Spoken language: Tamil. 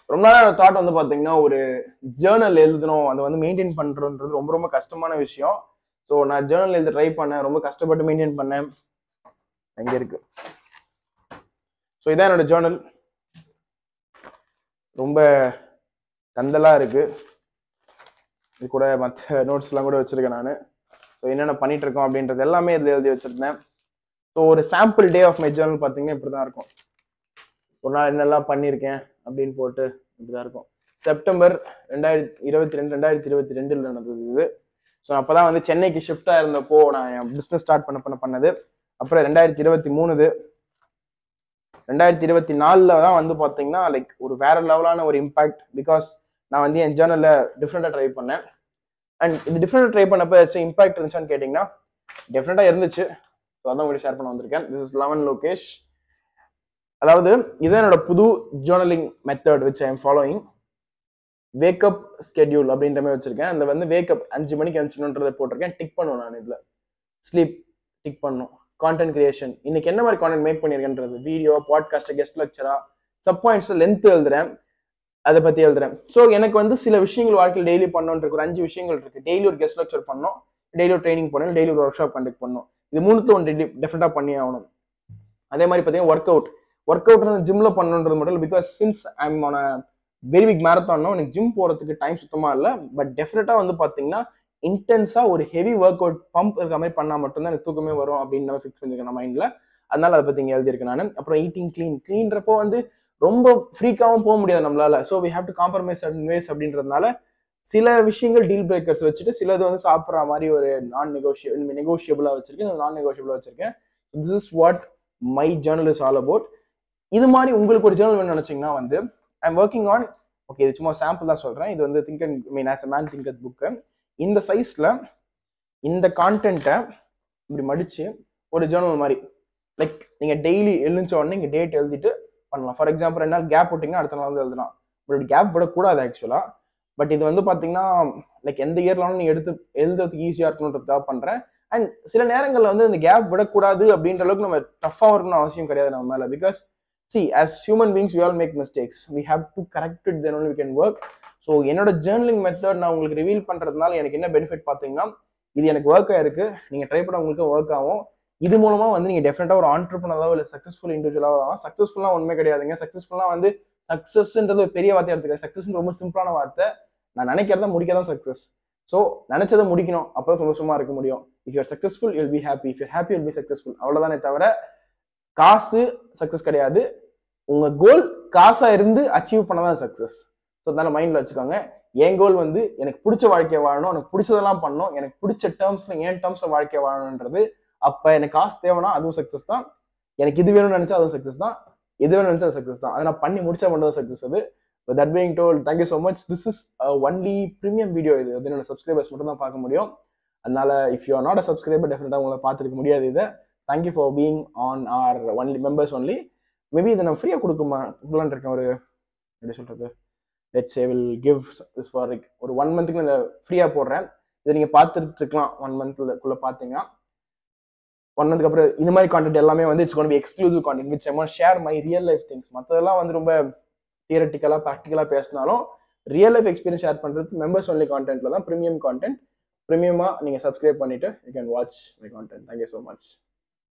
ரொம்ப நாள் தாட் வந்து பாத்தீங்கன்னா ஒரு ஜேர்னல் எழுதணும், அதை வந்து மெயின்டைன் பண்றதுன்றது ரொம்ப ரொம்ப கஷ்டமான விஷயம். ஸோ நான் ஜேர்னல் எழுத ட்ரை பண்ணேன், ரொம்ப கஷ்டப்பட்டு மெயின்டைன் பண்ணேன். அங்க இருக்கு. ஸோ இதான் என்னோட ஜேர்னல். ரொம்ப கந்தலா இருக்கு. இது கூட மற்ற நோட்ஸ் எல்லாம் கூட வச்சிருக்கேன் நான். ஸோ என்னென்ன பண்ணிட்டு இருக்கோம் அப்படின்றது எல்லாமே இதில் எழுதி வச்சிருந்தேன். ஸோ ஒரு sample day of my journal பார்த்தீங்கன்னா இப்படி தான் இருக்கும். ஒரு நாள் என்னெல்லாம் பண்ணியிருக்கேன் அப்படின்னு போட்டு இப்படிதான் இருக்கும். செப்டம்பர் 2022 நடந்தது இது. ஸோ அப்போதான் வந்து சென்னைக்கு ஷிஃப்ட் ஆயிருந்தப்போ நான் என் பிஸ்னஸ் ஸ்டார்ட் பண்ணது. அப்புறம் 2023 2024 தான் வந்து பார்த்தீங்கன்னா லைக் ஒரு வேற லெவலான ஒரு இம்பாக்ட். பிகாஸ் நான் வந்து என் ஜேர்னல்ல டிஃப்ரெண்டாக ட்ரை பண்ணேன். அண்ட் இது டிஃப்ரெண்டாக ட்ரை பண்ணப்போ இம்பாக்ட் இருந்துச்சான்னு கேட்டிங்கன்னா டெஃபினட்டாக இருந்துச்சு. ஸோ அதான் உங்களுக்கு ஷேர் பண்ண வந்திருக்கேன். This is eleven Lokesh. அதாவது இதான் என்னோட புது journaling method which I am following. Wake up schedule அப்படின்ற மாதிரி வச்சிருக்கேன். அந்த வந்து வேக்கப் 5 மணிக்கு எழுந்துச்சுன்றதை போட்டிருக்கேன். டிக் பண்ணுவேன் நான் இதில். ஸ்லீப் டிக் பண்ணும். கான்டென்ட் கிரியேஷன், இன்னைக்கு என்ன மாதிரி கான்டென்ட் மேக் பண்ணியிருக்கேன்றது, வீடியோ, பாட்காஸ்ட், கெஸ்ட் லெக்சரா, சப் பாயிண்ட்ஸ் லென்த் எழுதுறேன், அதை பத்தி எழுதுறேன். ஸோ எனக்கு வந்து சில விஷயங்கள் வாழ்க்கையில் டெய்லி பண்ணணும்னு ஒரு 5 விஷயங்கள் இருக்கு. டெய்லி ஒரு கெஸ்ட் லெக்சர் பண்ணணும், டெய்லி ஒரு ட்ரைனிங் பண்ணணும், டெய்லி ஒரு ஒர்க் ஷாப் கண்டக்ட் பண்ணணும். இது மூணுத்துல ஒன்று டெஃபினட்டா பண்ணி ஆகணும். அதே மாதிரி பார்த்தீங்கன்னா ஒர்க் அவுட் ஜிம்ல பண்ணணுன்றது மட்டும் இல்லை. Because since I am on very big மேரத்தானோ எனக்கு ஜிம் போறதுக்கு டைம் சுத்தமா இல்லை. பட் டெஃபினட்டா வந்து பாத்தீங்கன்னா இன்டென்ஸா ஒரு ஹெவி ஒர்க் அவுட் பம்ப் இருக்க மாதிரி பண்ணா மட்டும்தான் எனக்கு தூக்கமே வரும் அப்படின்னு நான் ஃபிக்ஸ் பண்ணிருக்கேன் மைண்ட்ல. அதனால அதை பத்தி இங்க எழுதியிருக்கேன் நான். அப்புறம் ஈட்டிங் கிளீன்றப்போ வந்து ரொம்ப ஃப்ரீக்காவும் போக முடியாது நம்மளால. So we have to compromise certain ways அப்படின்றதுனால சில விஷயங்கள் டீல் பிரேக்கர்ஸ் வச்சுட்டு சிலது வந்து சாப்பிட்ற மாதிரி ஒரு நெகோஷியபிளா வச்சிருக்கேன், நான் நெகோஷியபிளா வச்சிருக்கேன். This is what my Journal is all about. இது மாதிரி உங்களுக்கு ஒரு ஜேர்னல் வேணும்னு நினைச்சீங்கன்னா வந்து I am working on. Okay, இது சும்மா சாம்பிள் தான் சொல்றேன். இது வந்து think and mean as a man think at book. இந்த சைஸ்ல இந்த கான்டென்ட்டை இப்படி மடிச்சு ஒரு ஜேர்னல் மாதிரி லைக் நீங்க டெய்லி எழுந்த உடனே இங்க டேட் எழுதிட்டு பண்ணலாம். ஃபார் எக்ஸாம்பிள் 2 நாள் கேப் விட்டீங்கன்னா அடுத்த நாள் வந்து எழுதலாம். பட் கேப் விடக்கூடாது ஆக்சுவலா. பட் இது வந்து பாத்தீங்கன்னா லைக் எந்த இயர்லாலும் நீங்க எடுத்து எழுதுறதுக்கு ஈஸியா இருக்கணுன்றதுக்காக பண்றேன். அண்ட் சில நேரங்களில் வந்து இந்த கேப் விடக்கூடாது அப்படின்ற அளவுக்கு நம்ம டஃபா இருக்கணும்னு அவசியம் கிடையாது நம்ம மேல. Because see as human beings we all make mistakes, we have to correct it, then only we can work. So என்னோட ஜேர்னலிங் மெத்தட் நான் உங்களுக்கு ரிவீல் பண்றதுனால எனக்கு என்ன பெனிஃபிட் பார்த்தீங்கன்னா, இது எனக்கு ஒர்க் ஆயிருக்கு, நீங்க ட்ரை பண்ண உங்களுக்கு ஒர்க் ஆகும். இது மூலமா வந்து நீங்க டெஃபினட்டா ஒரு ஆண்டர்பிரனராவோ இல்லை சக்சஸ்ஃபுல் இண்டிவிஜுவலாவோ ஆகலாம். சக்சஸ்ஃபுல்லா ஒண்ணுமே கிடையாதுங்க. சக்சஸ்ஃபுல்லா வந்து சக்சஸ்ன்றது ஒரு பெரிய வார்த்தையா எடுத்துக்கிறேன். சக்சஸ் ரொம்ப சிம்பிளான வார்த்தை. நான் நினைக்கிறத முடிக்கதான் சக்சஸ். ஸோ நினைச்சதை முடிக்கணும், அப்பதான் சந்தோஷமா இருக்க முடியும். If you are successful you will be happy, if you happy you will be successful. அவ்வளவுதானே தவிர காசு சக்சஸ் கிடையாது. உங்க கோல் காசா இருந்து அச்சீவ் பண்ணதான் சக்சஸ். ஸோ அதனால மைண்ட்ல வச்சுக்கோங்க. என் கோல் வந்து எனக்கு பிடிச்ச வாழ்க்கையை வாழணும், எனக்கு பிடிச்சதெல்லாம் பண்ணணும், எனக்கு பிடிச்ச டேர்ம்ஸ்ல என் டேர்ம்ஸ்ல வாழ்க்கையை வாழணுன்றது. அப்ப எனக்கு காசு தேவைன்னா அதுவும் சக்சஸ் தான், எனக்கு இது வேணும்னு நினைச்சா அதுவும் சக்சஸ் தான், எது வேணும்னு நினைச்சா அது சக்சஸ் தான். அதை நான் பண்ணி முடிச்சா மட்டும் தான் சக்சஸ். அது that being told, thank you so much. This is only premium video. இது வந்து என்னோட சப்ஸ்கிரைபர்ஸ் மட்டும் தான் பார்க்க முடியும். அதனால if you are not a subscriber டெஃபினட்டா உங்களை பார்த்துருக்க முடியாது இதை. Thank you for being on R only members only. Maybe இதை நான் ஃப்ரீயாக கொடுக்கலான்னு இருக்கேன். ஒரு எப்படி சொல்றது, let's say will give this for like ஒரு 1 மந்த்துக்கு நான் ஃப்ரீயாக போடுறேன். இதை நீங்கள் பார்த்துட்டு இருக்கலாம். 1 மந்த்துக்குள்ளே பார்த்தீங்கன்னா 1 மந்த்துக்கு அப்புறம் இந்த மாதிரி கான்டென்ட் எல்லாமே வந்து it's gonna be exclusive content which I want share my real life things. மற்றதெல்லாம் வந்து ரொம்ப தியரட்டிக்கலாக ப்ராக்டிக்கலாக பேசினாலும் ரியல் லைஃப் எக்ஸ்பீரியன்ஸ் ஷேர் பண்ணுறது மெம்பர்ஸ் ஒன்லி கான்டென்ட்ல தான். ப்ரீமியம் கான்டென்ட் ப்ரீமியமாக நீங்கள் சப்ஸ்கிரைப் பண்ணிட்டு you can watch my content. Thank you so much.